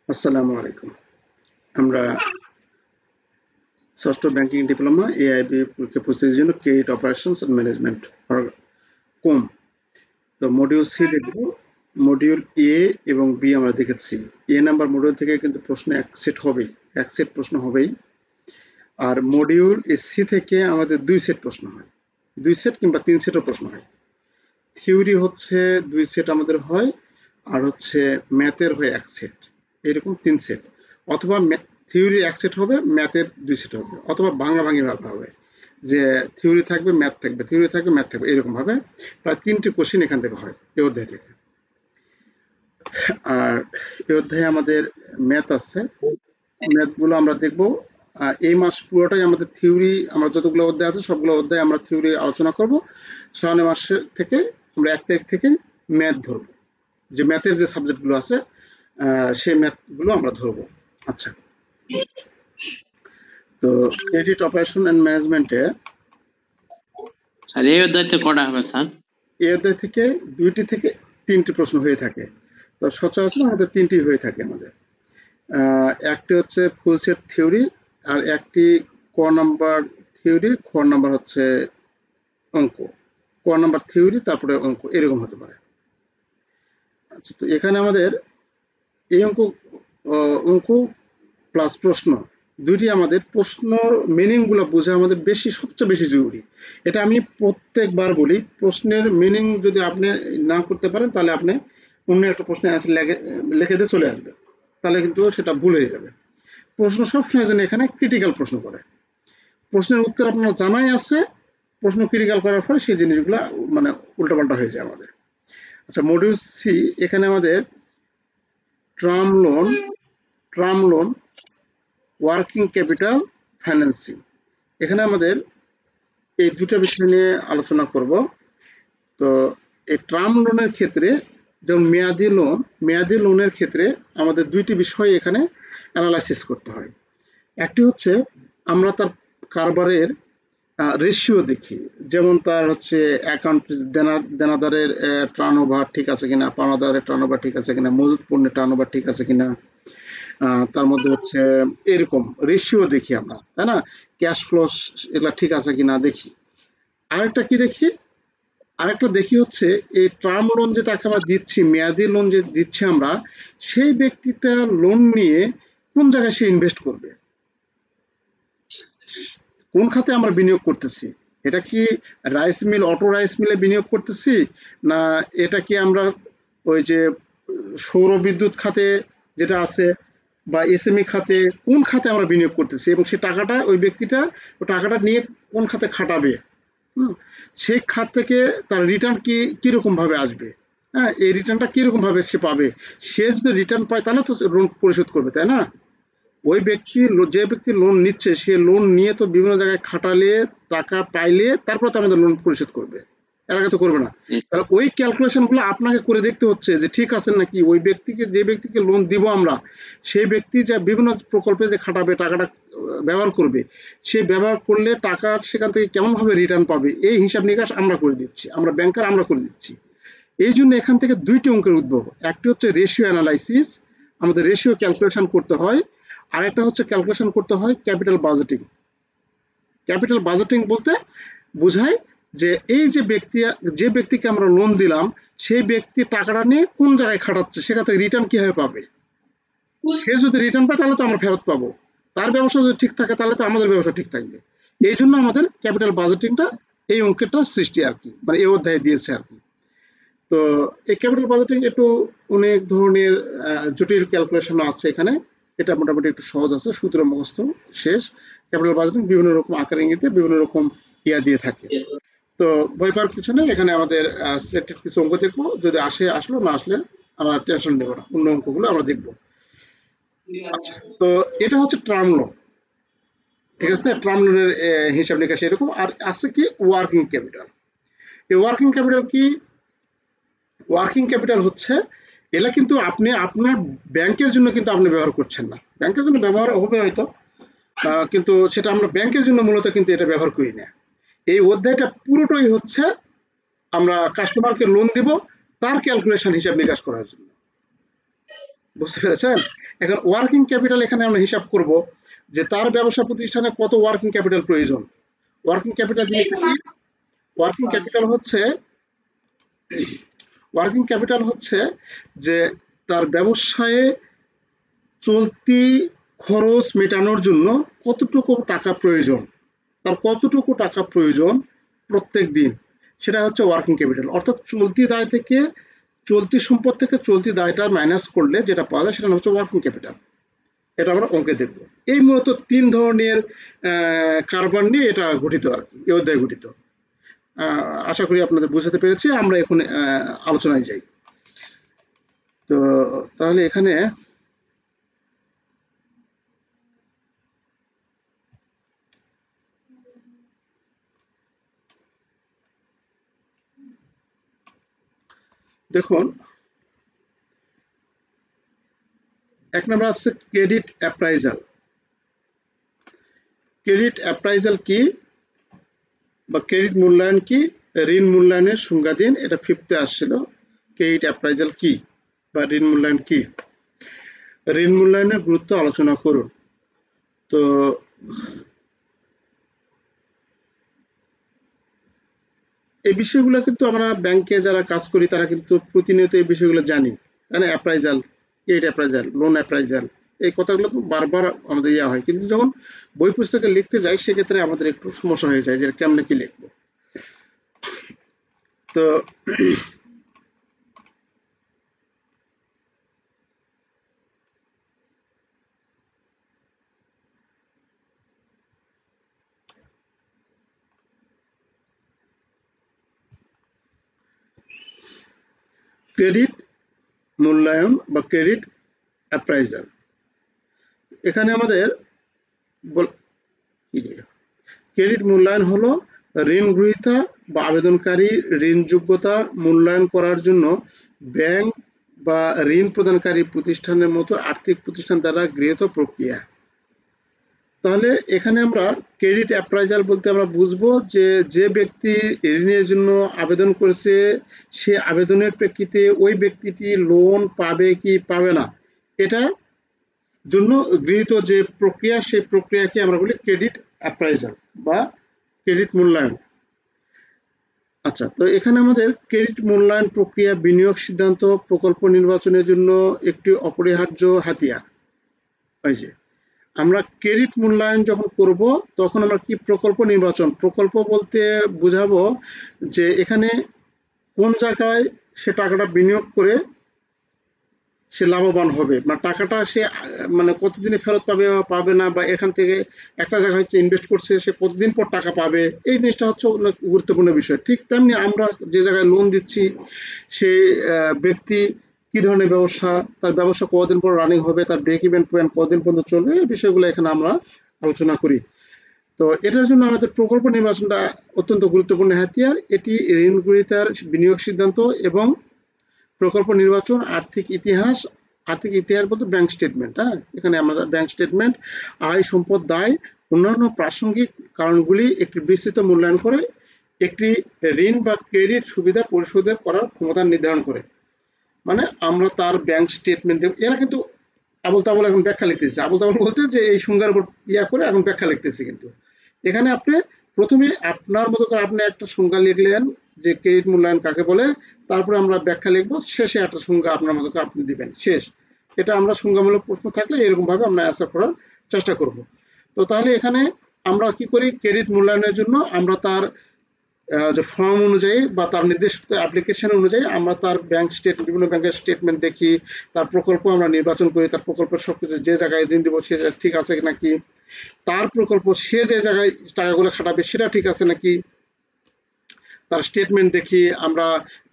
আসসালামু আলাইকুম। আমরা ষষ্ঠ ব্যাংকিং ডিপ্লোমা এআইবি পরীক্ষা প্রস্তুতির জন্য ক্রেডিট অপারেশনস এন্ড ম্যানেজমেন্ট কম। তো মডিউল সি দেখব। মডিউল এ এবং বি আমরা দেখেছি। এ নাম্বার মডিউল থেকে কিন্তু প্রশ্ন এক সেট হবেই, এক সেট প্রশ্ন হবেই। আর মডিউল সি থেকে আমাদের দুই সেট প্রশ্ন হয়, দুই সেট কিংবা তিন সেটও প্রশ্ন হয়। থিওরি হচ্ছে দুই সেট আমাদের হয়, আর হচ্ছে ম্যাথের হয় এক সেট, এরকম তিন সেট। অথবা থিওরি এক সেট হবে, ম্যাথের দুই সেট হবে, অথবা ভাঙাভাঙি ভাবে হবে যে থিওরি থাকবে ম্যাথ থাকবে, থিওরি থাকবে ম্যাথ থাকবে, এরকম ভাবে প্রায় তিনটি কোশ্চেন এখান থেকে হয় এই অধ্যায় থেকে। আর এই অধ্যায়ে আমাদের ম্যাথ আছে, ম্যাথগুলো আমরা দেখব। এই মাস পুরোটাই আমাদের থিওরি, আমরা যতগুলো অধ্যায় আছে সবগুলো অধ্যায় আমরা থিওরি আলোচনা করব। সামনের মাসের থেকে আমরা 1 তারিখ থেকে ম্যাথ ধরবো, যে ম্যাথের যে সাবজেক্টগুলো আছে সেই ম্যাথগুলো আমরা ধরবো। আচ্ছা, তো ক্রেডিট অপারেশন এন্ড ম্যানেজমেন্টে স্যার এই অধ্যায়তে কটা হবে স্যার? এই অধ্যায় থেকে 2টি থেকে 3টি প্রশ্ন হয়ে থাকে। তো সচরাচর আমাদের 3টি হয়ে থাকে আমাদের। একটি হচ্ছে ফুল সেট থিওরি, আর একটি ক নাম্বার থিওরি, খ নাম্বার হচ্ছে অঙ্ক। ক নাম্বার থিওরি তারপরে অঙ্ক, এরকম হতে পারে। আচ্ছা, তো এখানে আমাদের এই অঙ্ক প্লাস প্রশ্ন দুইটি, আমাদের প্রশ্নর মিনিং গুলো বোঝা আমাদের সবচেয়ে বেশি জরুরি। এটা আমি প্রত্যেকবার বলি, প্রশ্নের মিনিং যদি আপনি না করতে পারেন তাহলে আপনি অন্য একটা প্রশ্নের অ্যান্সার লিখে দিয়ে চলে আসবে, তাহলে কিন্তু সেটা ভুল হয়ে যাবে। প্রশ্ন সবসময় যেন এখানে ক্রিটিক্যাল প্রশ্ন করে, প্রশ্নের উত্তর আপনার জানাই আছে, প্রশ্ন ক্রিটিক্যাল করার ফলে সেই জিনিসগুলো মানে উল্টাপাল্টা হয়ে যায় আমাদের। আচ্ছা, মডিউল সি, এখানে আমাদের term loan, working capital, financing, এখানে আমাদের এই দুটো বিষয় নিয়ে আলোচনা করব। তো এই টার্ম লোনের ক্ষেত্রে, যেমন মেয়াদি লোনের ক্ষেত্রে আমাদের দুইটি বিষয় এখানে অ্যানালাইসিস করতে হয়। একটি হচ্ছে আমরা তার কারবারের রেশিও দেখি, যেমন তার হচ্ছে অ্যাকাউন্ট, দেনাদারের টার্নওভার ঠিক আছে কিনা, পাওনাদারের টার্নওভার ঠিক আছে কিনা, মজুত পণ্যের টার্নওভার ঠিক আছে কিনা, তার মধ্যে হচ্ছে এরকম রেশিও দেখি আমরা, তাই না? ক্যাশ ফ্লো এগুলা ঠিক আছে কিনা দেখি। আরেকটা কি দেখি, আরেকটা দেখি হচ্ছে এই টার্ম লোন যে তাকে আমরা দিচ্ছি, মেয়াদি লোন যে দিচ্ছি আমরা, সেই ব্যক্তিটা লোন নিয়ে কোন জায়গায় সে ইনভেস্ট করবে, কোন খাতে আমরা বিনিয়োগ করতেছি। এটা কি রাইস মিল, অটো রাইস মিলে বিনিয়োগ করতেছি, না এটা কি আমরা ওই যে সৌর বিদ্যুৎ খাতে যেটা আছে, বা এসএমই খাতে, কোন খাতে আমরা বিনিয়োগ করতেছি, এবং সে টাকাটা ওই ব্যক্তিটা ও টাকাটা নিয়ে কোন খাতে খাটাবে, সেই খাত থেকে তার রিটার্ন কিরকম ভাবে আসবে, হ্যাঁ, এই রিটার্নটা কিরকম ভাবে সে পাবে। সে যদি রিটার্ন পায় তাহলে তো লোন পরিশোধ করবে, তাই না? ওই ব্যক্তি, যে ব্যক্তি লোন নিচ্ছে, সে লোন নিয়ে তো বিভিন্ন জায়গায় খাটালে, টাকা পাইলে তারপর তো আমাদের লোন পরিশোধ করবে, এর আগে তো করবে না। তাহলে ওই ক্যালকুলেশন গুলো আপনাকে করে দেখতে হচ্ছে যে ঠিক আছে নাকি, ওই ব্যক্তিকে, যে ব্যক্তিকে লোন দিব আমরা, সেই ব্যক্তি যা বিভিন্ন প্রকল্পে যে খাটাবে, টাকাটা ব্যবহার করবে, সে ব্যবহার করলে টাকা সেখান থেকে কেমন ভাবে রিটার্ন পাবে, এই হিসাব নিকাশ আমরা করে দিচ্ছি, আমরা ব্যাংকার আমরা করে দিচ্ছি। এই জন্য এখান থেকে দুইটি অঙ্কের উদ্ভব। একটি হচ্ছে রেশিও অ্যানালাইসিস, আমাদের রেশিও ক্যালকুলেশন করতে হয়। আরেকটা হচ্ছে ক্যালকুলেশন করতে হয় ক্যাপিটাল বাজেটিং। ক্যাপিটাল বাজেটিং বলতে বোঝায় যে এই যে ব্যক্তিকে আমরা লোন দিলাম, সেই ব্যক্তি টাকাটা নিয়ে কোন জায়গায় খাটাচ্ছে, সেখান থেকে রিটার্ন কিভাবে পাবে। সে যদি রিটার্ন পায় তাহলে তো আমরা ফেরত পাবো, তার ব্যবসা যদি ঠিক থাকে তাহলে তো আমাদের ব্যবসা ঠিক থাকবে। এই জন্য আমাদের ক্যাপিটাল বাজেটিংটা, এই অঙ্কেরটা সৃষ্টি আর কি, মানে এই অধ্যায়ে দিয়েছে আর কি। তো এই ক্যাপিটাল বাজেটিং একটু অনেক ধরনের জটিল ক্যালকুলেশন আছে এখানে। এটা মোটামুটি একটু সহজ আছে, সূত্র মুখস্থ শেষ। ক্যাপিটাল বাজেটিং বিভিন্ন রকম আকার ইঙ্গিতে বিভিন্ন রকম ইয়া দিয়ে থাকে। তো ভয় পাওয়ার কিছু নেই, এখানে আমাদের সিলেক্টেড কিছু অঙ্ক দেখবো, যদি আসলো, না আসলে আমরা টেনশন নেবো না, অন্য অঙ্কগুলো আমরা দেখবো। আচ্ছা, তো এটা হচ্ছে টার্ম লোন, ঠিক আছে? টার্ম লোনের হিসাব নিকাশ এরকম। আর আছে কি ওয়ার্কিং ক্যাপিটাল। এই ওয়ার্কিং ক্যাপিটাল কি? ওয়ার্কিং ক্যাপিটাল হচ্ছে, এটা কিন্তু আপনি আপনার ব্যাংকের জন্য কিন্তু আপনি ব্যবহার করছেন না, ব্যাংকের জন্য ব্যবহার হবে হয়তো, কিন্তু সেটা আমরা ব্যাংকের জন্য মূলত কিন্তু এটা ব্যবহার করি না। এই অধ্যায়টা পুরোটাই হচ্ছে আমরা কাস্টমারকে লোন দিব তার ক্যালকুলেশন, হিসাব নিকাশ করার জন্য। বুঝতে পেরেছেন? এখন ওয়ার্কিং ক্যাপিটাল এখানে আমরা হিসাব করব যে তার ব্যবসা প্রতিষ্ঠানে কত ওয়ার্কিং ক্যাপিটাল প্রয়োজন। ওয়ার্কিং ক্যাপিটাল জিনিসটা কি? ওয়ার্কিং ক্যাপিটাল হচ্ছে যে তার ব্যবসায়ে চলতি খরচ মেটানোর জন্য কতটুকু টাকা প্রয়োজন, তার কতটুকু টাকা প্রয়োজন প্রত্যেক দিন, সেটা হচ্ছে ওয়ার্কিং ক্যাপিটাল। অর্থাৎ চলতি সম্পদ থেকে চলতি দায়টা মাইনাস করলে যেটা পাওয়া যায় সেটা হচ্ছে ওয়ার্কিং ক্যাপিটাল। এটা আমরা অঙ্কে দেখব। এই মূলত 3 ধরনের কারবার নিয়ে এটা গঠিত আর কি, এই অধ্যায় গঠিত। আশা করি আপনাদের বুঝাতে পেরেছি। আমরা এখন আলোচনায় যাই। তো তাহলে এখানে দেখুন, 1 নম্বর আছে ক্রেডিট অ্যাপ্রাইজাল। ক্রেডিট অ্যাপ্রাইজাল কি বা ক্রেডিট মূল্যায়ন কি, ঋণ মূল্যায়নের সংজ্ঞা দিন। এটা 5th আসছিল। ক্রেডিট অ্যাপ্রাইজাল কি বা ঋণ মূল্যায়ন কি, ঋণ মূল্যায়নের গুরুত্ব আলোচনা করুন। তো এই বিষয়গুলো কিন্তু আমরা ব্যাংকে যারা কাজ করি তারা কিন্তু প্রতিনিয়ত এই বিষয়গুলো জানি। মানে appraisal, credit appraisal, loan appraisal, এই কথাগুলো তো বারবার আমাদের ইয়া হয়, কিন্তু যখন বই পুস্তকে লিখতে যাই সেক্ষেত্রে আমাদের একটু সমস্যা হয়ে যায় যে কেমনে কি লিখবো। তো ক্রেডিট মূল্যায়ন বা ক্রেডিট অ্যাপ্রাইজাল, এখানে আমাদের ক্রেডিট মূল্যায়ন হলো ঋণ গ্রহীতা বা আবেদনকারী ঋণ যোগ্যতা মূল্যায়ন করার জন্য ব্যাংক বা ঋণ প্রদানকারী প্রতিষ্ঠানের মতো আর্থিক প্রতিষ্ঠান দ্বারা গৃহীত প্রক্রিয়া। তাহলে এখানে আমরা ক্রেডিট অ্যাপ্রাইজাল বলতে আমরা বুঝবো যে ব্যক্তি ঋণের জন্য আবেদন করেছে সে আবেদনের প্রেক্ষিতে ওই ব্যক্তিটি লোন পাবে কি পাবে না, এটা জন্য গৃহীত যে প্রক্রিয়া, সেই প্রক্রিয়াকে আমরা বলি ক্রেডিট অ্যাপ্রাইজাল বা ক্রেডিট মূল্যায়ন। আচ্ছা, তো এখানে আমাদের ক্রেডিট মূল্যায়ন প্রক্রিয়া বিনিয়োগ সিদ্ধান্ত প্রকল্প নির্বাচনের জন্য একটি অপরিহার্য হাতিয়ার। ওই যে আমরা ক্রেডিট মূল্যায়ন যখন করব তখন আমরা কি প্রকল্প নির্বাচন, প্রকল্প বলতে বুঝাবো যে এখানে কোন জায়গায় সে টাকাটা বিনিয়োগ করে সে লাভবান হবে, মানে টাকাটা সে মানে কতদিনে ফেরত পাবে বা পাবে না, বা এখান থেকে একটা জায়গায় ইনভেস্ট করছে সে কতদিন পর টাকা পাবে, এই জিনিসটা হচ্ছে অনেক গুরুত্বপূর্ণ বিষয়। ঠিক তেমনি আমরা যে জায়গায় লোন দিচ্ছি সে ব্যক্তি কি ধরনের ব্যবসা, তার ব্যবসা কতদিন পর রানিং হবে, তার ব্রেক ইভেন পয়েন্ট কতদিন পর্যন্ত চলবে, এই বিষয়গুলো এখানে আমরা আলোচনা করি। তো এটার জন্য আমাদের প্রকল্প নির্বাচনটা অত্যন্ত গুরুত্বপূর্ণ হাতিয়ার। এটি ঋণ গ্রহীতার বিনিয়োগ সিদ্ধান্ত এবং প্রকল্প নির্বাচন, আর্থিক ইতিহাস বলতে ব্যাংক স্টেটমেন্ট, এখানে আমরা ব্যাংক স্টেটমেন্ট, আয় সম্পদ দায় অন্যান্য প্রাসঙ্গিক কারণগুলি একটি বিস্তৃত মূল্যায়ন করে একটি ঋণ বা ক্রেডিট সুবিধা পরিশোধ করার ক্ষমতা নির্ধারণ করে। মানে আমরা তার ব্যাংক স্টেটমেন্ট দেব। এরা কিন্তু আবল তাবল এখন ব্যাখ্যা লিখতেছে, আবল তাবল বলতে যে এই সংজ্ঞার উপর ইয়া করে এখন ব্যাখ্যা লিখতেছে। কিন্তু এখানে আপনি প্রথমে আপনার মতো করে আপনি একটা সংজ্ঞা লিখলেন যে ক্রেডিট মূল্যায়ন কাকে বলে, তারপরে আমরা ব্যাখ্যা লিখবো, শেষে একটা সংজ্ঞা আপনার মতো করে আপনি দিবেন, শেষ। এটা আমরা সংজ্ঞামূলক প্রশ্ন থাকলে এরকম ভাবে আমরা অ্যান্সার করার চেষ্টা করব। তো তাহলে এখানে আমরা কি করি, ক্রেডিট মূল্যায়নের জন্য আমরা তার যে ফর্ম অনুযায়ী বা তার নির্দিষ্ট অ্যাপ্লিকেশন অনুযায়ী আমরা তার ব্যাংক স্টেটমেন্ট, বিভিন্ন ব্যাংকের স্টেটমেন্ট দেখি, তার প্রকল্প আমরা নির্বাচন করি, তার প্রকল্পের সবকিছু যে জায়গায় ঋণ দেবো সে ঠিক আছে নাকি, তার প্রকল্প সে যে জায়গায় টাকাগুলো খাটাবে সেটা ঠিক আছে নাকি, তার স্টেটমেন্ট দেখি আমরা,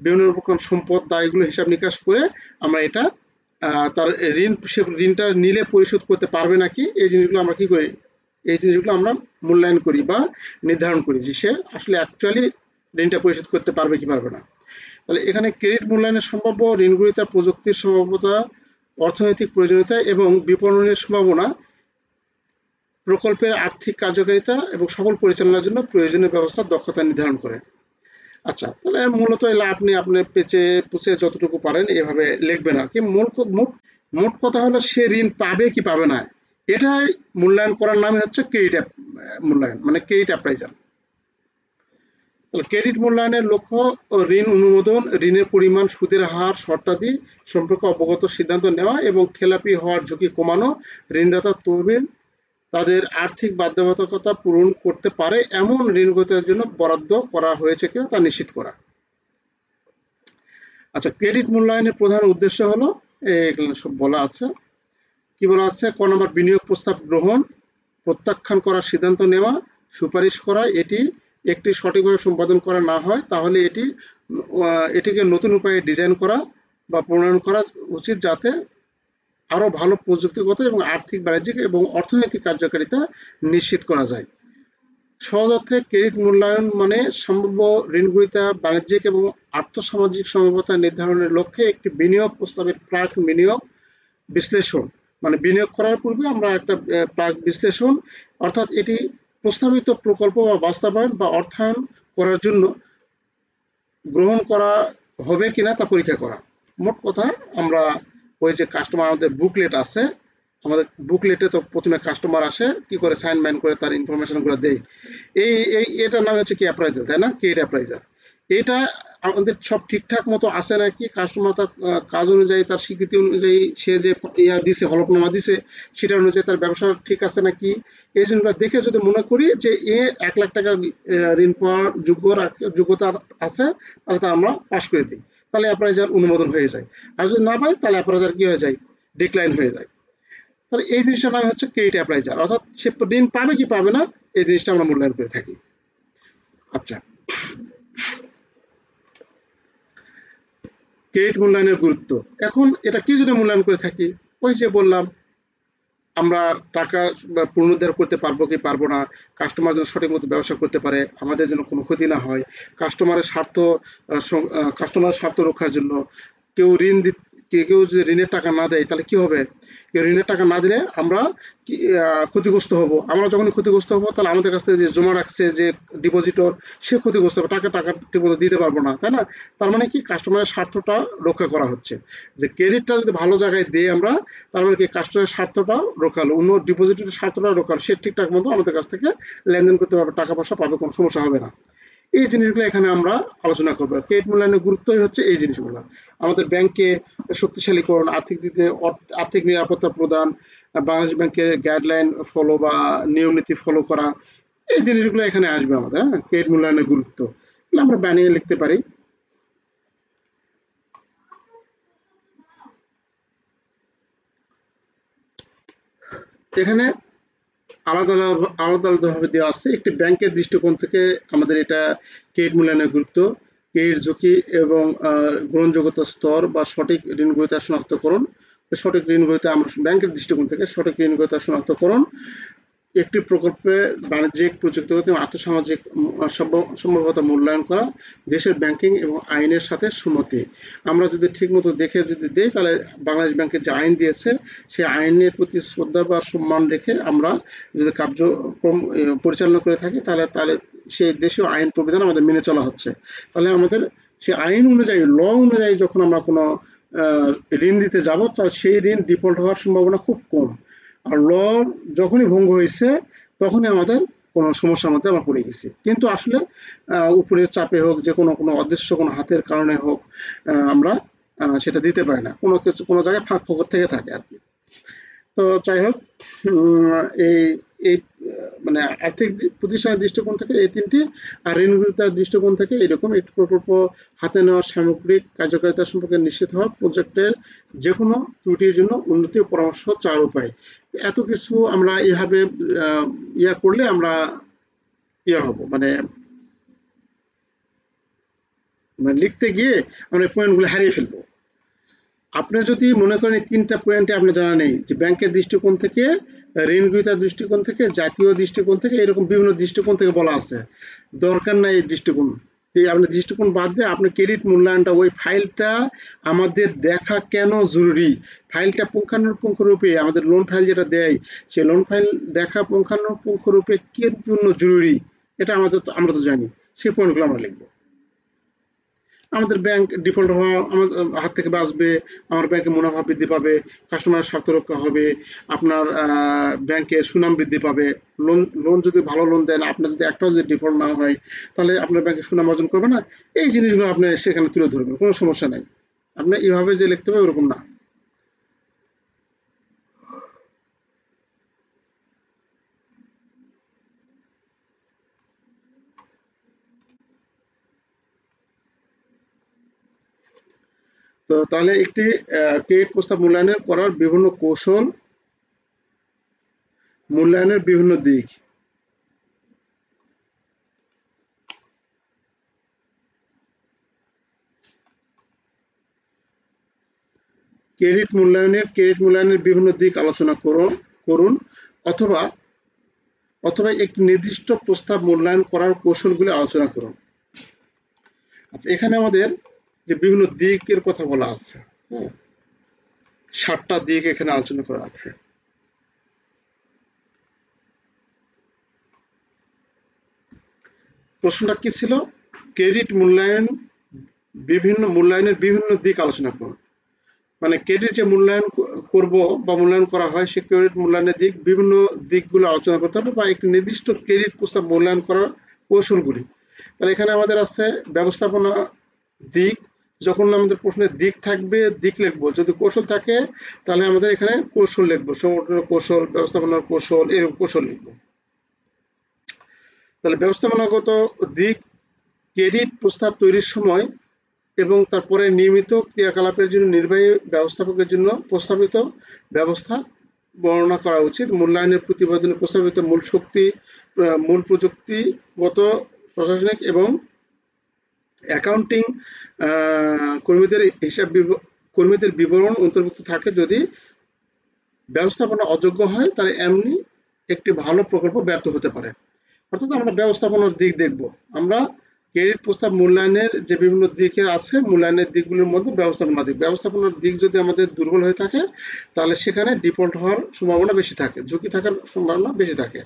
বিভিন্ন রকম সম্পদ দায়গুলো হিসাব নিকাশ করে আমরা এটা তার ঋণটা নিলে পরিশোধ করতে পারবে নাকি, এই জিনিসগুলো আমরা কি করি, এই জিনিসগুলো আমরা মূল্যায়ন করি বা নির্ধারণ করি যে সে আসলে অ্যাকচুয়ালি ঋণটা পরিশোধ করতে পারবে কি পারবে না। তাহলে এখানে ক্রেডিট মূল্যায়নের সম্ভাব্য ঋণ গ্রহীতা প্রযুক্তির সম্ভাব্যতা, অর্থনৈতিক প্রয়োজনীয়তা এবং বিপণনের সম্ভাবনা, প্রকল্পের আর্থিক কার্যকারিতা এবং সফল পরিচালনার জন্য প্রয়োজনীয় ব্যবস্থার দক্ষতা নির্ধারণ করে। আচ্ছা, তাহলে মূলত এলে আপনি আপনার পেঁচে পুছে যতটুকু পারেন এভাবে লিখবেন আর কি। মোট কথা হলো সে ঋণ পাবে কি পাবে না, এটাই মূল্যায়ন করার নামে হচ্ছে ক্রেডিট মূল্যায়ন, মানে ক্রেডিট অ্যাপ্রাইজাল। ক্রেডিট মূল্যায়নের লক্ষ্য ঋণ অনুমোদন, ঋণের পরিমাণ, সুদের হার, শর্তাদি সম্পর্কে অবগত সিদ্ধান্ত নেওয়া এবং খেলাপি হওয়ার ঝুঁকি কমানো, ঋণদাতা তহবিল তাদের আর্থিক বাধ্যবাধকতা পূরণ করতে পারে এমন ঋণ গ্রহীতার জন্য বরাদ্দ করা হয়েছে কিনা তা নিশ্চিত করা। আচ্ছা, ক্রেডিট মূল্যায়নের প্রধান উদ্দেশ্য হলো এখানে সব বলা আছে। কি বলা আছে? ক নম্বর, বিনিয়োগ প্রস্তাব গ্রহণ, প্রত্যাখ্যান করার সিদ্ধান্ত নেওয়া, সুপারিশ করা। এটি একটি সঠিকভাবে সম্পাদন করা না হয় তাহলে এটিকে নতুন উপায়ে ডিজাইন করা বা প্রণয়ন করা উচিত, যাতে আরো ভালো প্রযুক্তিগত এবং আর্থিক, বাণিজ্যিক এবং অর্থনৈতিক কার্যকারিতা নিশ্চিত করা যায়। সহজ অর্থে ক্রেডিট মূল্যায়ন মানে সম্ভাব্য ঋণগ্রহীতা, বাণিজ্যিক এবং আর্থসামাজিক সম্ভাব্যতা নির্ধারণের লক্ষ্যে একটি বিনিয়োগ প্রস্তাবের প্রাক বিনিয়োগ বিশ্লেষণ, মানে বিনিয়োগ করার পূর্বে আমরা একটা প্রাক বিশ্লেষণ, অর্থাৎ এটি প্রস্তাবিত প্রকল্প বা বাস্তবায়ন বা অর্থায়ন করার জন্য গ্রহণ করা হবে কিনা তা পরীক্ষা করা। মোট কথা আমরা ওই যে কাস্টমার, আমাদের বুকলেট আছে, আমাদের বুকলেটে তো প্রথমে কাস্টমার আসে, কি করে সাইন বাইন করে তার ইনফরমেশনগুলো দেয়, এটার নাম হচ্ছে কি অ্যাপ্রাইজাল, তাই না? Credit appraisal. এটা আমাদের সব ঠিকঠাক মতো আছে নাকি, কাস্টমার তার কাজ অনুযায়ী, তার স্বীকৃতি অনুযায়ী সে যে দিছে, হলফনামা দিছে, সেটা অনুযায়ী তার ব্যবসা ঠিক আছে নাকি, এই জিনিসগুলো দেখে যদি মনে করি যে এ 1 লাখ টাকা ঋণ পাওয়ার যোগ্যতা আছে, তাহলে তা আমরা পাশ করে দিই, তাহলে অ্যাপ্রাইজাল অনুমোদন হয়ে যায়। আর যদি না পাই তাহলে অ্যাপ্রাইজাল কি হয়ে যায়? ডিক্লাইন হয়ে যায়। তাহলে এই জিনিসটার নাম হচ্ছে ক্রেডিট অ্যাপ্রাইজাল, অর্থাৎ সে ঋণ পাবে কি পাবে না এই জিনিসটা আমরা মূল্যায়ন করে থাকি। আচ্ছা, ক্রেডিট মূল্যায়নের গুরুত্ব। এখন এটা কি জন্য মূল্যায়ন করে থাকি? ওই যে বললাম, আমরা টাকা পুনরুদ্ধার করতে পারবো কি পারবো না, কাস্টমার যেন সঠিক মতো ব্যবসা করতে পারে, আমাদের যেন কোনো ক্ষতি না হয়, কাস্টমারের স্বার্থ রক্ষার জন্য। কেউ কেউ যদি ঋণের টাকা না দেয় তাহলে কি হবে? কেউ ঋণের টাকা না দিলে আমরা ক্ষতিগ্রস্ত হব। আমরা যখন ক্ষতিগ্রস্ত হব তাহলে আমাদের কাছ থেকে যে জমা রাখছে যে ডিপোজিটর, সে ক্ষতিগ্রস্ত হবে, টাকা ঠিকমতো দিতে পারবো না, তাই না? তার মানে কি, কাস্টমারের স্বার্থটা রক্ষা করা হচ্ছে। যে ক্রেডিটটা যদি ভালো জায়গায় দিই আমরা, তার মানে কি, কাস্টমারের স্বার্থটা রক্ষা হলো, অন্য ডিপোজিটরের স্বার্থটা রক্ষা হলো, সে ঠিকঠাক মতো আমাদের কাছ থেকে লেনদেন করতে পারবে, টাকা পয়সা পাবে, কোনো সমস্যা হবে না। এই জিনিসগুলো এখানে আমরা আলোচনা করবো। ক্রেডিট মূল্যায়নের গুরুত্বই হচ্ছে এই জিনিসগুলো। আমাদের ব্যাংকে শক্তিশালীকরণ, আর্থিক দিকে আর্থিক নিরাপত্তা প্রদান, বাংলাদেশ ব্যাংকের গাইডলাইন ফলো বা নিয়ম নীতি ফলো করা, এই জিনিসগুলো এখানে আসবে আমাদের। হ্যাঁ, ক্রেডিট মূল্যায়নের গুরুত্ব আমরা বানিয়ে লিখতে পারি। এখানে আলাদা আলাদাভাবে দেওয়া আছে। একটি ব্যাংকের দৃষ্টিকোণ থেকে আমাদের এটা ক্রেডিট মূল্যায়নের গুরুত্ব, ক্রেডিট ঝুঁকি এবং গ্রহণযোগ্যতা স্তর বা সঠিক ঋণ গ্রহীতা শনাক্তকরণ। সঠিক ঋণ গ্রহীতা, আমরা ব্যাংকের দৃষ্টিকোণ থেকে সঠিক ঋণ গ্রহীতা শনাক্তকরণ, একটি প্রকল্পে বাণিজ্যিক, প্রযুক্তিগত এবং আর্থসামাজিক সম্ভাব্যতা মূল্যায়ন করা, দেশের ব্যাংকিং এবং আইনের সাথে সম্মতি। আমরা যদি ঠিকমতো দেখে যদি দেই, তাহলে বাংলাদেশ ব্যাংকের যে আইন দিয়েছে সেই আইনের প্রতি শ্রদ্ধা বা সম্মান রেখে আমরা যদি কার্যক্রম পরিচালনা করে থাকি, তাহলে সেই দেশীয় আইন প্রবিধান আমাদের মেনে চলা হচ্ছে। তাহলে আমাদের সেই আইন অনুযায়ী, ল অনুযায়ী যখন আমরা কোনো ঋণ দিতে যাব, তাহলে সেই ঋণ ডিফল্ট হওয়ার সম্ভাবনা খুব কম। আর ল যখনই ভঙ্গ হয়েছে তখনই আমাদের কোনো সমস্যার মধ্যে আমরা পড়ে গেছি। কিন্তু আসলে উপরের চাপে হোক, যে কোনো অদৃশ্য কোনো হাতের কারণে হোক, আমরা সেটা দিতে পারি না, কোনো জায়গায় ফাঁক ফোকর থেকে থাকে আর কি। তো যাই হোক, এই এই মানে আর্থিক প্রতিষ্ঠানের দৃষ্টিকোণ থেকে এই তিনটি, আর ঋণ গ্রহীতার দৃষ্টিকোণ থেকে এরকম একটি প্রকল্প হাতে নেওয়ার সামগ্রিক কার্যকারিতা সম্পর্কে নিশ্চিত হওয়া, প্রজেক্টের যে কোনো ত্রুটির জন্য উন্নতি ও পরামর্শ চাওয়ার উপায়। এত কিছু আমরা এভাবে করলে আমরা হব, মানে লিখতে গিয়ে আমরা পয়েন্টগুলো হারিয়ে ফেলবো। আপনি যদি মনে করেন এই 3টা পয়েন্টে আপনার জানা নেই, যে ব্যাংকের দৃষ্টিকোণ থেকে, ঋণ গ্রহীতার দৃষ্টিকোণ থেকে, জাতীয় দৃষ্টিকোণ থেকে, এরকম বিভিন্ন দৃষ্টিকোণ থেকে বলা আছে, দরকার নাই এই দৃষ্টিকোণ। এই আপনার দৃষ্টিকোণ বাদ দিয়ে আপনি ক্রেডিট মূল্যায়নটা, ওই ফাইলটা আমাদের দেখা কেন জরুরি, ফাইলটা পুঙ্খানুপুঙ্খরূপে, আমাদের লোন ফাইল যেটা দেয়, সেই লোন ফাইল দেখা পুঙ্খানুপুঙ্খরূপে কি জন্য জরুরি, এটা আমরা তো জানি। সেই পয়েন্টগুলো আমরা লিখবো। আমাদের ব্যাংক ডিফল্ট হওয়া আমার হাত থেকে বাঁচবে, আমার ব্যাংকে মুনাফা বৃদ্ধি পাবে, কাস্টমারের স্বার্থ রক্ষা হবে, আপনার ব্যাংকের সুনাম বৃদ্ধি পাবে। লোন লোন যদি ভালো লোন দেন, আপনার যদি একটাও যদি ডিফল্ট না হয়, তাহলে আপনার ব্যাংকে সুনাম অর্জন করবে না। এই জিনিসগুলো আপনি সেখানে তুলে ধরবেন, কোনো সমস্যা নাই। আপনি এইভাবে যে লিখতে হবে ওরকম না। তো তাহলে একটি ক্রেডিট প্রস্তাব মূল্যায়নের করার বিভিন্ন কৌশল, মূল্যায়নের বিভিন্ন দিক। ক্রেডিট মূল্যায়নের বিভিন্ন দিক আলোচনা করুন, অথবা অথবা একটি নির্দিষ্ট প্রস্তাব মূল্যায়ন করার কৌশলগুলি আলোচনা করুন। আচ্ছা, এখানে আমাদের যে বিভিন্ন দিকের কথা বলা আছে, হ্যাঁ, 7টা দিক এখানে আলোচনা করা আছে। প্রশ্নটা কি ছিল? ক্রেডিট মূল্যায়নের বিভিন্ন দিক আলোচনা করুন। মানে ক্রেডিট যে মূল্যায়ন করব বা মূল্যায়ন করা হয়, সে ক্রেডিট মূল্যায়নের বিভিন্ন দিকগুলো আলোচনা করতে হবে, বা একটি নির্দিষ্ট ক্রেডিট প্রস্তাব মূল্যায়ন করার কৌশলগুলি। তাহলে এখানে আমাদের আছে ব্যবস্থাপনা দিক। যখন আমাদের প্রশ্নের দিক থাকবে, দিক লিখবো। যদি কৌশল থাকে, তাহলে আমাদের এখানে কৌশল লিখবো, সংগঠনের কৌশল, ব্যবস্থাপনার কৌশল, এরকম কৌশল লিখবো। তাহলে ব্যবস্থাপনাগত দিক: ক্রেডিট প্রস্তাব তৈরির সময় এবং তারপরে নিয়মিত ক্রিয়াকলাপের জন্য নির্বাহী ব্যবস্থাপকের জন্য প্রস্তাবিত ব্যবস্থা বর্ণনা করা উচিত। মূল্যায়নের প্রতিবেদনে প্রস্তাবিত মূল শক্তি, মূল প্রযুক্তিগত, প্রশাসনিক এবং অ্যাকাউন্টিং কর্মীদের বিবরণ অন্তর্ভুক্ত থাকে। যদি ব্যবস্থাপনা অযোগ্য হয়, তাহলে এমনি একটি ভালো প্রকল্প ব্যর্থ হতে পারে। অর্থাৎ আমরা ব্যবস্থাপনার দিক দেখব। আমরা ক্রেডিট প্রস্তাব মূল্যায়নের যে বিভিন্ন দিকে আছে, মূল্যায়নের দিকগুলোর মধ্যে ব্যবস্থাপনার দিক যদি আমাদের দুর্বল হয়ে থাকে, তাহলে সেখানে ডিফল্ট হওয়ার সম্ভাবনা বেশি থাকে, ঝুঁকি থাকার সম্ভাবনা বেশি থাকে।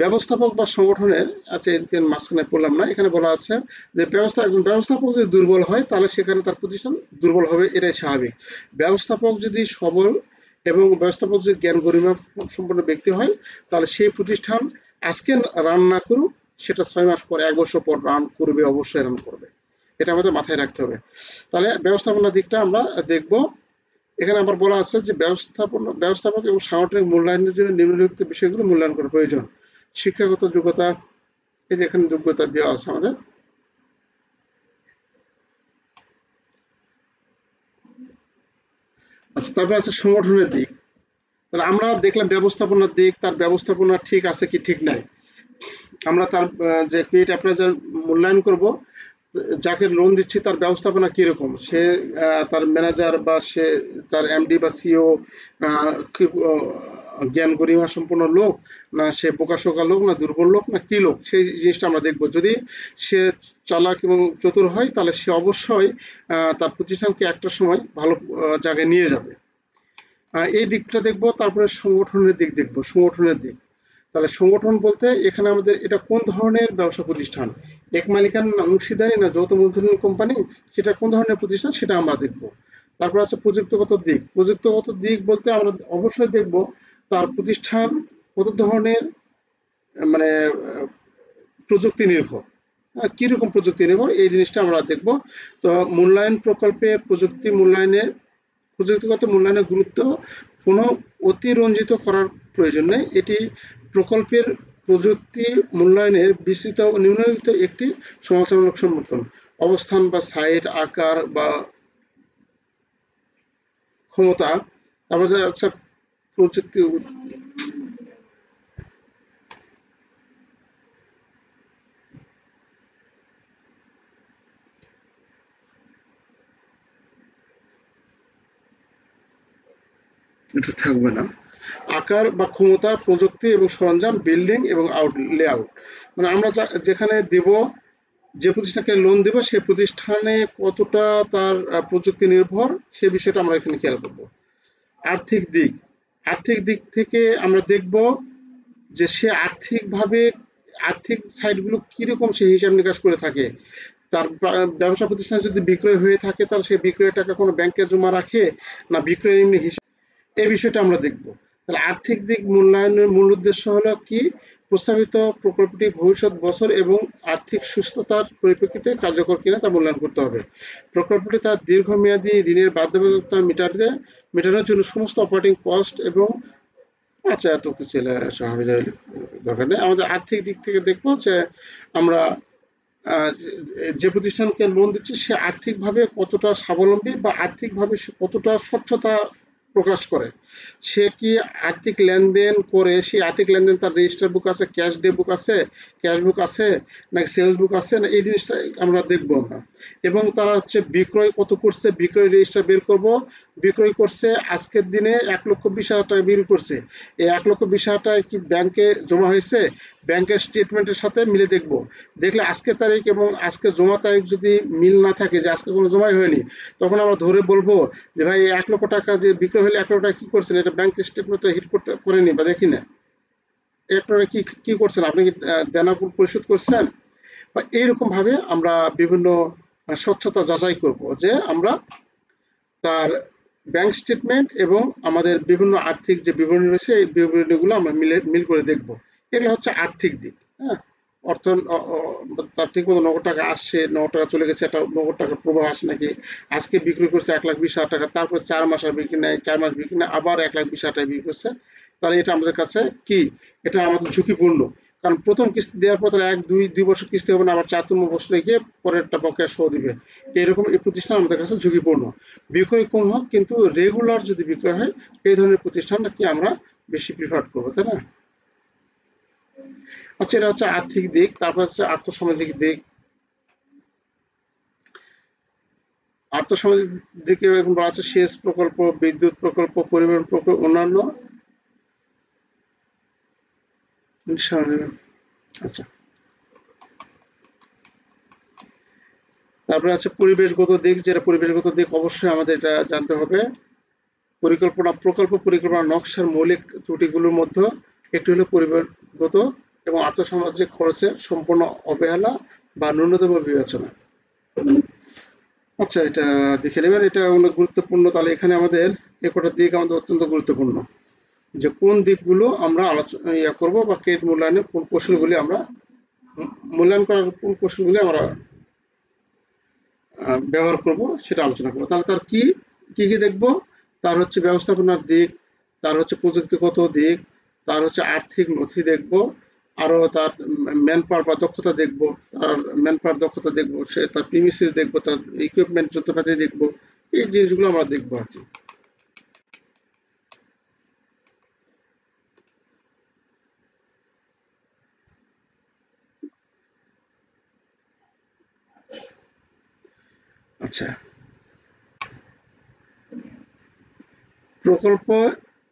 ব্যবস্থাপক বা সংগঠনের, আচ্ছা এর মাঝখানে পড়লাম না, এখানে বলা আছে যে একজন ব্যবস্থাপক যদি দুর্বল হয়, তাহলে সেখানে তার প্রতিষ্ঠান দুর্বল হবে, এটাই স্বাভাবিক। ব্যবস্থাপক যদি সবল এবং ব্যবস্থাপক যদি জ্ঞান গরিমা সম্পন্ন ব্যক্তি হয়, তাহলে সেই প্রতিষ্ঠান আজকে রান না করুক, সেটা 6 মাস পর, 1 বছর পর রান করবে, অবশ্যই রান করবে। এটা আমাদের মাথায় রাখতে হবে। তাহলে ব্যবস্থাপনার দিকটা আমরা দেখব। এখানে আবার বলা আছে যে ব্যবস্থাপক এবং সাংগঠনিক মূল্যায়নের জন্য নিম্নলিখিত বিষয়গুলো মূল্যায়ন করা প্রয়োজন। শিক্ষাগত যোগ্যতা, এই যে এখানে যোগ্যতা দেওয়া আছে আমাদের। আচ্ছা, তারপরে আছে সংগঠনের দিক। তাহলে আমরা দেখলাম ব্যবস্থাপনার দিক, তার ব্যবস্থাপনা ঠিক আছে কি ঠিক নাই। আমরা তার যে ক্রেডিট অ্যাপ্রাইজার মূল্যায়ন করব, যাকে লোন দিচ্ছি তার ব্যবস্থাপনা কিরকম, সে তার ম্যানেজার বা সে তার এমডি বা সিও জ্ঞান গরিমা সম্পন্ন লোক, না সে বোকাশোকা লোক, না দুর্বল লোক, না কি লোক, সেই জিনিসটা আমরা দেখব। যদি সে চালাক এবং চতুর হয়, তাহলে সে অবশ্যই তার প্রতিষ্ঠানকে একটা সময় ভালো জায়গায় নিয়ে যাবে। এই দিকটা দেখব। তারপরে সংগঠনের দিক দেখব। সংগঠনের দিক, তাহলে সংগঠন বলতে এখানে আমাদের এটা কোন ধরনের ব্যবসা প্রতিষ্ঠান, এক মালিকানা না অংশীদারি না যৌথ মূলধনী কোম্পানি, সেটা কোন ধরনের প্রতিষ্ঠান সেটা আমরা দেখব। তারপর আছে প্রযুক্তিগত দিক। প্রযুক্তিগত দিক বলতে আমরা অবশ্যই দেখব তার প্রতিষ্ঠান কত ধরনের, মানে প্রযুক্তি নির্ভর, কিরকম প্রযুক্তি নির্ভর, এই জিনিসটা আমরা দেখব। তো মূল্যায়ন প্রকল্পে প্রযুক্তিগত মূল্যায়নের গুরুত্ব কোনো অতিরঞ্জিত করার প্রয়োজন নেই। এটি প্রকল্পের প্রযুক্তি মূল্যায়নের বিস্তৃত ও নিম্নলিখিত একটি সমালোচনামূলক সমর্থন: অবস্থান বা সাইট, আকার বা ক্ষমতা। তারপরে আচ্ছা, প্রযুক্তি এটা থাকবে না। আকার বা ক্ষমতা, প্রযুক্তি এবং সরঞ্জাম, বিল্ডিং এবং লেআউট। মানে আমরা যেখানে দেব, যে প্রতিষ্ঠানকে লোন দেব, সেই প্রতিষ্ঠানে কতটা তার প্রযুক্তি নির্ভর, সে বিষয়টা আমরা এখানে খেয়াল করব। আর্থিক দিক, আর্থিক দিক থেকে আমরা দেখব যে সে আর্থিক সাইটগুলো কিরকম সে হিসাব নিকাশ করে থাকে, তার ব্যবসা প্রতিষ্ঠান যদি বিক্রয় হয়ে থাকে তাহলে সেই বিক্রয়ের টাকা কোনো ব্যাংকে জমা রাখে না বিক্রয়ের এমনি হিসাব, এই বিষয়টা আমরা দেখব। তাহলে আর্থিক দিক মূল্যায়নের মূল উদ্দেশ্য হলো কি, প্রস্তাবিত প্রকল্পটি ভবিষ্যৎ বছর এবং আর্থিক সুস্থতার পরিপ্রেক্ষিতে কার্যকর কিনা তা মূল্যায়ন করতে হবে। প্রকল্পটি তার দীর্ঘমেয়াদী ঋণের বাধ্যবাধকতা মেটানোর জন্য সমস্ত অপারেটিং কস্ট এবং আচ্ছা এত কিছু স্বাভাবিক দরকার নেই। আমাদের আর্থিক দিক থেকে দেখবো যে আমরা যে প্রতিষ্ঠানকে লোন দিচ্ছে সে আর্থিকভাবে কতটা স্বাবলম্বী বা আর্থিকভাবে সে কতটা স্বচ্ছতা প্রকাশ করে, সে কি আর্থিক লেনদেন করে, সেই আর্থিক লেনদেন তার রেজিস্টার বুক আছে, ক্যাশ ডে বুক আছে, ক্যাশ বুক আছে নাকি সেলস বুক আছে না, এই জিনিসটা আমরা দেখবো আমরা। এবং তারা হচ্ছে বিক্রয় কত করছে, বিক্রয় রেজিস্টার বের করব, বিক্রয় করছে আজকের দিনে 1,20,000 টাকা বিক্রি করছে, এই 1,20,000 টাকা কি ব্যাংকে জমা হয়েছে, ব্যাংকের স্টেটমেন্টের সাথে মিলে দেখব। দেখলে আজকের তারিখ এবং আজকে জমা তারিখ যদি মিল না থাকে, যে আজকে কোনো জমাই হয়নি, তখন আমরা ধরে বলবো যে ভাই 1,00,000 টাকা যে বিক্রয় হলে 1,00,000 টাকা কি করছেন, এটা ব্যাংক স্টেটমেন্ট তো হিট করতে করেনি বা দেখি না, এটা কি কি করছেন, আপনি কি দেনা পরিশোধ করছেন, বা এইরকম ভাবে আমরা বিভিন্ন স্বচ্ছতা যাচাই করব, যে আমরা তার ব্যাংক স্টেটমেন্ট এবং আমাদের বিভিন্ন আর্থিক যে বিবরণী রয়েছে এই বিবরণীগুলো আমরা মিল করে দেখব। এগুলো হচ্ছে আর্থিক দিক। হ্যাঁ, অর্থ তার ঠিক মতো নগদ টাকা আসছে, নগদ টাকা চলে গেছে, একটা নগদ টাকা প্রবাহ আসে নাকি, আজকে বিক্রি করছে 1,20,000 টাকা, তারপর 4 মাস আর বিক্রি নেয়, 4 মাস বিক্রি নেয়, আবার 1,20,000 টাকা বিক্রি করছে, তাহলে এটা আমাদের কাছে কি, এটা আমাদের ঝুঁকিপূর্ণ। কারণ প্রথম কিস্তি দেওয়ার পর তাহলে 1 2 বছর কিস্তি হবে না, আবার 4 বছরে গিয়ে পরেরটা বকেয়া সহ দিবে, এরকম এই প্রতিষ্ঠান আমাদের কাছে ঝুঁকিপূর্ণ। বিক্রয় কম হোক কিন্তু রেগুলার যদি বিক্রয় হয়, এই ধরনের প্রতিষ্ঠানটা কি আমরা বেশি প্রিফার করবো, তাই না? আচ্ছা, এটা হচ্ছে আর্থিক দিক। তারপর হচ্ছে আর্থসামাজিক দিক। আর্থসামাজিক দিকে এখন বলা আছে সেচ প্রকল্প, বিদ্যুৎ প্রকল্প, পরিবহন প্রকল্প, অন্যান্য। আচ্ছা, তারপরে আছে পরিবেশগত দিক, যেটা পরিবেশগত দিক অবশ্যই আমাদের এটা জানতে হবে। প্রকল্প পরিকল্পনা নকশার মৌলিক ত্রুটিগুলোর মধ্যে একটি হলো পরিবেশগত এবং আর্থসামাজিক খরচের সম্পূর্ণ অবহেলা বা ন্যূনতম বিবেচনা। আচ্ছা, এটা দেখে নেবেন, এটা অনেক গুরুত্বপূর্ণ। তাহলে এখানে আমাদের এ কটা দিক আমাদের অত্যন্ত গুরুত্বপূর্ণ, যে কোন দিকগুলো আমরা আলোচনা করবো, বা ক্রেডিট মূল্যায়নের কোন কৌশলগুলি আমরা মূল্যায়ন করার কোন কৌশলগুলি আমরা ব্যবহার করব সেটা আলোচনা করবো। তাহলে তার কি কি কি দেখবো, তার হচ্ছে ব্যবস্থাপনার দিক, তার হচ্ছে প্রযুক্তিগত দিক, তার হচ্ছে আর্থিক নথি দেখব, আরো তার ম্যান পাওয়ার বা দক্ষতা দেখব, তার ম্যান পাওয়ার দক্ষতা দেখবো, সে তার প্রিমিসিস দেখবো, তার ইকুইপমেন্ট যন্ত্রপাতি দেখবো, এই জিনিসগুলো আমরা দেখবো আর কি। আচ্ছা, প্রকল্প,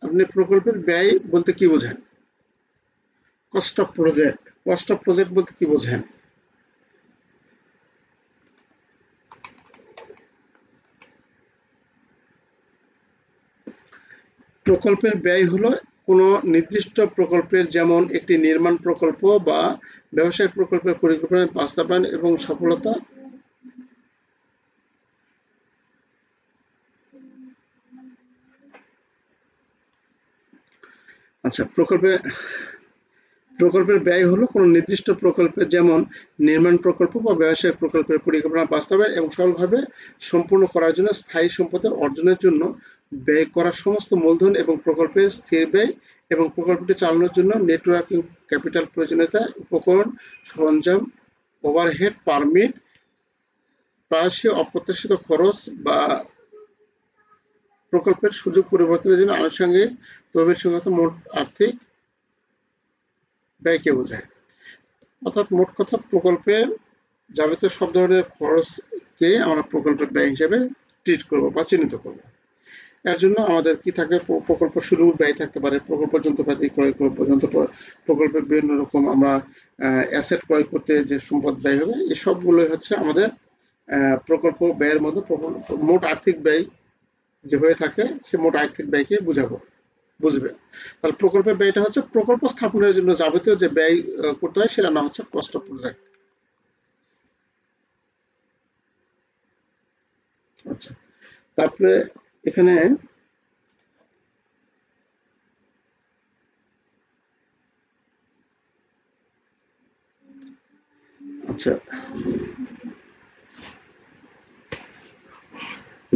আপনি প্রকল্পের ব্যয় বলতে কি বোঝেন? Cost of project, cost of project বলতে কি বোঝেন? প্রকল্পের ব্যয় হলো কোনো নির্দিষ্ট প্রকল্পের, যেমন একটি নির্মাণ প্রকল্প বা ব্যবসায়িক প্রকল্পের পরিকল্পনা বাস্তবায়ন এবং সফলতা। আচ্ছা, প্রকল্পের ব্যয় হলো কোনো নির্দিষ্ট প্রকল্পের, যেমন নির্মাণ প্রকল্প বা ব্যবসায়িক প্রকল্পের পরিকল্পনা বাস্তবায়ন এবং সফলভাবে সম্পূর্ণ করার জন্য স্থায়ী সম্পদের অর্জনের জন্য ব্যয় করা সমস্ত মূলধন এবং প্রকল্পের স্থির ব্যয়, এবং প্রকল্পটি চালানোর জন্য নেটওয়ার্কিং ক্যাপিটাল প্রয়োজনীয়তা, উপকরণ, সরঞ্জাম, ওভারহেড, পারমিট, প্রায়শই অপ্রত্যাশিত খরচ বা প্রকল্পের সুযোগ পরিবর্তনের জন্য আনুষঙ্গিক তহবিল সংক্রান্ত মোট আর্থিক ব্যয়কে বোঝায়। অর্থাৎ মোট কথা, প্রকল্পের যাবতীয় সব ধরনের খরচকে আমরা প্রকল্পের ব্যয় হিসেবে ট্রিট করব বা চিহ্নিত করব। এর জন্য আমাদের কি থাকে, প্রকল্প শুরু ব্যয় থাকতে পারে, প্রকল্প যন্ত্রপাতি ক্রয় পর্যন্ত, প্রকল্পের বিভিন্ন রকম আমরা অ্যাসেট ক্রয় করতে যে সম্পদ ব্যয় হবে, এই সবগুলোই হচ্ছে আমাদের প্রকল্প ব্যয়ের মধ্যে মোট আর্থিক ব্যয় যে হয়ে থাকে, সে মোট আর্থিক ব্যয়কে বুঝবে। তাহলে প্রকল্পের ব্যয়টা হচ্ছে প্রকল্প স্থাপনের জন্য যাবতীয় যে ব্যয় করতে হয়, সেটা নাম হচ্ছে কস্ট অফ প্রজেক্ট। আচ্ছা, তারপরে এখানে আচ্ছা,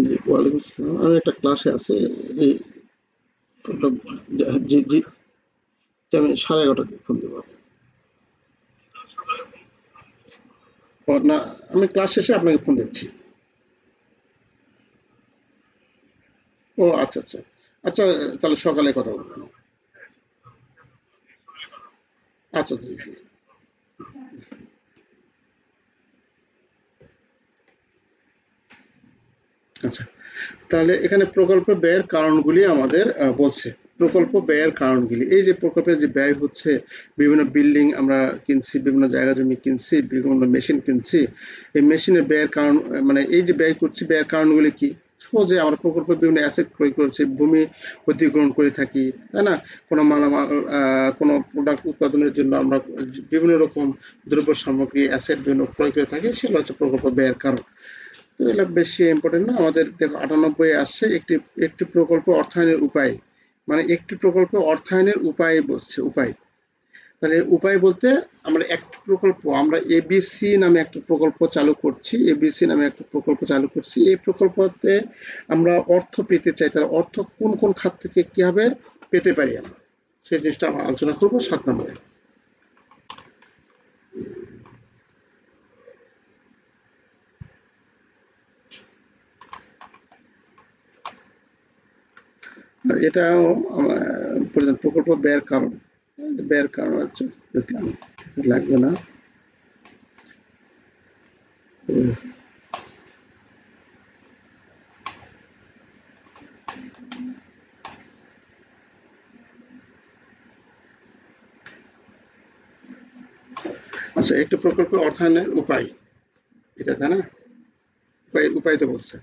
জি ওয়ালাইকুম আসসালাম। আমি একটা ক্লাসে আছে, এই জি জি, আমি 11:30 ফোন দেবো। না, আমি ক্লাস শেষে আপনাকে ফোন দিচ্ছি। ও আচ্ছা আচ্ছা, আচ্ছা তাহলে সকালে কথা বলবো। আচ্ছা জি জি। আচ্ছা, তাহলে এখানে প্রকল্প ব্যয়ের কারণগুলি আমাদের বলছে। প্রকল্প ব্যয়ের কারণগুলি, এই যে প্রকল্পের যে ব্যয় হচ্ছে, বিভিন্ন বিল্ডিং আমরা কিনছি, বিভিন্ন জায়গা জমি কিনছি, বিভিন্ন মেশিন কিনছি, এই মেশিনের ব্যয়ের কারণ, মানে এই যে ব্যয় করছি, ব্যয়ের কারণগুলি কি? সহজে আমরা প্রকল্পে বিভিন্ন অ্যাসেট ক্রয় করছি, ভূমি অধিগ্রহণ করে থাকি, তাই না? কোনো মালামাল, কোনো প্রোডাক্ট উৎপাদনের জন্য আমরা বিভিন্ন রকম দ্রব্য সামগ্রী অ্যাসেট বিভিন্ন ক্রয় করে থাকি, সেগুলো হচ্ছে প্রকল্প ব্যয়ের কারণ। তো এগুলো বেশি ইম্পর্টেন্ট না আমাদের। দেখো 98 আসছে, একটি একটি প্রকল্প অর্থায়নের উপায়, মানে একটি প্রকল্প অর্থায়নের উপায় বলছে, উপায়। তাহলে উপায় বলতে আমরা একটি প্রকল্প, আমরা এবিসি নামে একটা প্রকল্প চালু করছি, এবিসি নামে একটা প্রকল্প চালু করছি। এই প্রকল্পতে আমরা অর্থ পেতে চাই, তাহলে অর্থ কোন কোন খাত থেকে কিভাবে পেতে পারি আমরা, সেই জিনিসটা আমরা আলোচনা করবো 7 নম্বরে। আর এটাও প্রকল্প ব্যয়ের কারণ, ব্যয়ের কারণ হচ্ছে, দেখলাম লাগবে না। উম, আচ্ছা, একটি প্রকল্প অর্থায়নের উপায়, এটা তাই না? উপায়, উপায় তো বলছে।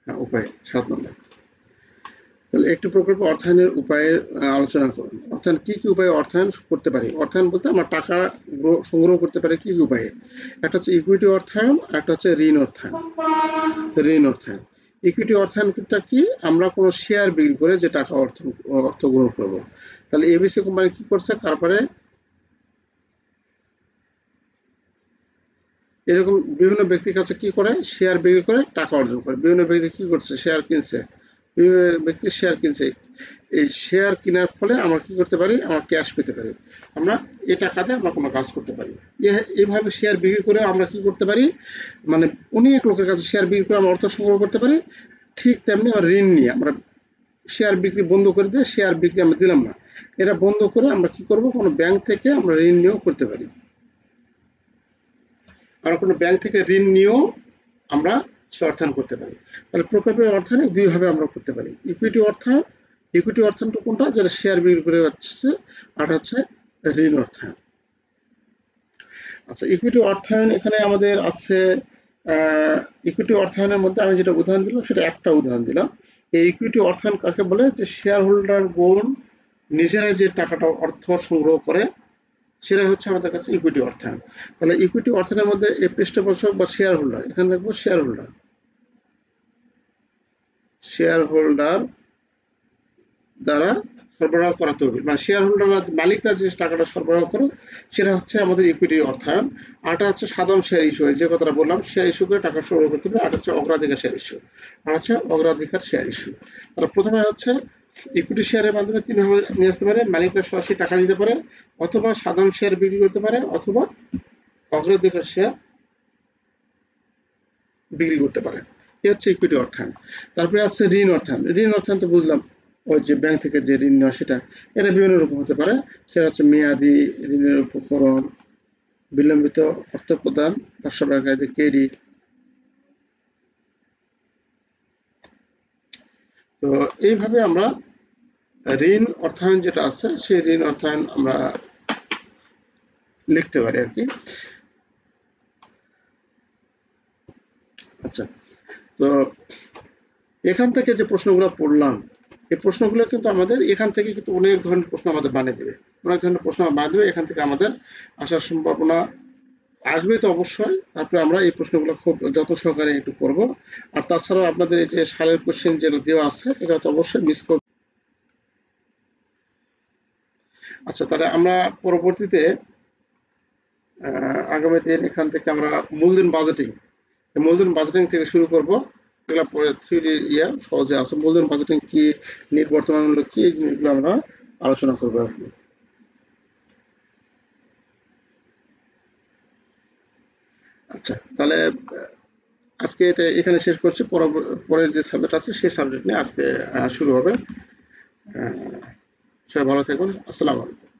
হ্যাঁ, উপায় 7 নম্বর। তাহলে একটি প্রকল্প অর্থায়নের উপায়ের আলোচনা করুন। অর্থায়ন কি কি উপায়ে অর্থায়ন করতে পারি? অর্থায়ন বলতে আমরা টাকা সংগ্রহ করতে পারি কি কি উপায়ে? একটা হচ্ছে ইকুইটি অর্থায়ন, একটা হচ্ছে ঋণ অর্থায়ন। ঋণ অর্থায়ন, ইকুইটি অর্থায়নটা কি? আমরা কোনো শেয়ার বিক্রি করে যে টাকা অর্থ গ্রহণ করবো। তাহলে এবিসি কোম্পানি কি করছে, তারপরে এরকম বিভিন্ন ব্যক্তির কাছে কি করে, শেয়ার বিক্রি করে টাকা অর্জন করে। বিভিন্ন ব্যক্তি কি করছে, শেয়ার কিনছে, বিভিন্ন ব্যক্তি শেয়ার কিনছে। এই শেয়ার কেনার ফলে আমরা কি করতে পারি, আমরা ক্যাশ পেতে পারি, আমরা এই টাকাতে আমরা কোনো কাজ করতে পারি। এইভাবে শেয়ার বিক্রি করে আমরা কি করতে পারি, মানে অনেক লোকের কাছে শেয়ার বিক্রি করে আমরা অর্থ সংগ্রহ করতে পারি। ঠিক তেমনি আমরা ঋণ নিয়ে আমরা শেয়ার বিক্রি বন্ধ করে দিয়ে শেয়ার বিক্রি আমরা দিলাম না, এটা বন্ধ করে আমরা কি করব, কোনো ব্যাংক থেকে আমরা ঋণ নিয়েও করতে পারি। আমরা কোনো ব্যাংক থেকে ঋণ নিয়েও আমরা সে অর্থায়ন করতে পারি। তাহলে প্রকল্পের অর্থায়ন দুইভাবে আমরা করতে পারি। ইকুইটি অর্থায়ন, ইকুইটি অর্থায়নটা কোনটা, যেটা শেয়ার বিক্রি করে হচ্ছে, আর হচ্ছে ঋণ অর্থায়ন। আচ্ছা, ইকুইটি অর্থায়ন এখানে আমাদের আছে, ইকুইটি অর্থায়নের মধ্যে আমি যেটা উদাহরণ দিলাম সেটা একটা উদাহরণ দিলাম। এই ইকুইটি অর্থায়ন কাকে বলে, যে শেয়ার হোল্ডার বোন নিজেরাই যে টাকাটা অর্থ সংগ্রহ করে, সেটা হচ্ছে আমাদের কাছে ইকুইটি অর্থায়ন। তাহলে ইকুইটি অর্থায়নের মধ্যে এই পৃষ্ঠপোষক বা শেয়ার হোল্ডার, এখানে দেখবো শেয়ার হোল্ডার, শেয়ার হোল্ডার দ্বারা সরবরাহ করা তহবিল, মানে শেয়ার হোল্ডার মালিকরা যে টাকাটা সরবরাহ করে, সেটা হচ্ছে আমাদের ইকুইটি অর্থায়ন। আরটা হচ্ছে সাধারণ শেয়ার ইস্যু, যে কথাটা বললাম, শেয়ার ইস্যু করে টাকা সংগ্রহ করতে হবে। আর হচ্ছে অগ্রাধিকার শেয়ার ইস্যু, আর হচ্ছে অগ্রাধিকার শেয়ার ইস্যু। তাহলে প্রথমে হচ্ছে ইকুইটি শেয়ারের মাধ্যমে তিনভাবে নিয়ে আসতে পারে, মালিকরা সরাসরি টাকা দিতে পারে, অথবা সাধারণ শেয়ার বিক্রি করতে পারে, অথবা অগ্রাধিকার শেয়ার বিক্রি করতে পারে। এ হচ্ছে ইকুইটি অর্থায়ন। তারপরে আছে ঋণ অর্থায়ন। ঋণ অর্থায়ন তো বুঝলাম, ওই যে ব্যাংক থেকে যে ঋণ নেওয়া, সেটা, এটা বিভিন্ন রকম হতে পারে। সেটা হচ্ছে মেয়াদি ঋণের উপকরণ, বিলম্বিত অর্থ প্রদান, ব্যবসায়ীদের ক্রেডিট। তো এইভাবে আমরা ঋণ অর্থায়ন যেটা আছে, সেই ঋণ অর্থায়ন আমরা লিখতে পারি আর কি। আচ্ছা, তো এখান থেকে যে প্রশ্নগুলো পড়লাম, এই প্রশ্নগুলো কিন্তু আমাদের এখান থেকে কিন্তু অনেক ধরনের প্রশ্ন আমাদের বানিয়ে দেবে, অনেক ধরনের প্রশ্ন বানিয়ে দেবে। এখান থেকে আমাদের আসার সম্ভাবনা আসবে তো অবশ্যই। তারপরে আমরা এই প্রশ্নগুলো খুব যত্ন সহকারে একটু করব। আর তাছাড়াও আপনাদের এই যে সালের কোশ্চেন যেটা দেওয়া আছে এটা তো অবশ্যই মিস করব। আচ্ছা, তাহলে আমরা পরবর্তীতে আগামী দিন এখান থেকে আমরা মূলধন বাজেটিং, মূলধন বাজেটিং থেকে শুরু করব। এগুলো পরে থিওরি সহজে আছে। মূলধন বাজেটিং কি, নিট বর্তমান মূল্য কি, এই জিনিসগুলো আমরা আলোচনা করবো আর কি। আচ্ছা, তাহলে আজকে এটা এখানে শেষ করছি। পরের যে সাবজেক্ট আছে সেই সাবজেক্ট নিয়ে আজকে শুরু হবে। আহ, সবাই ভালো থাকবেন। আসসালামু আলাইকুম।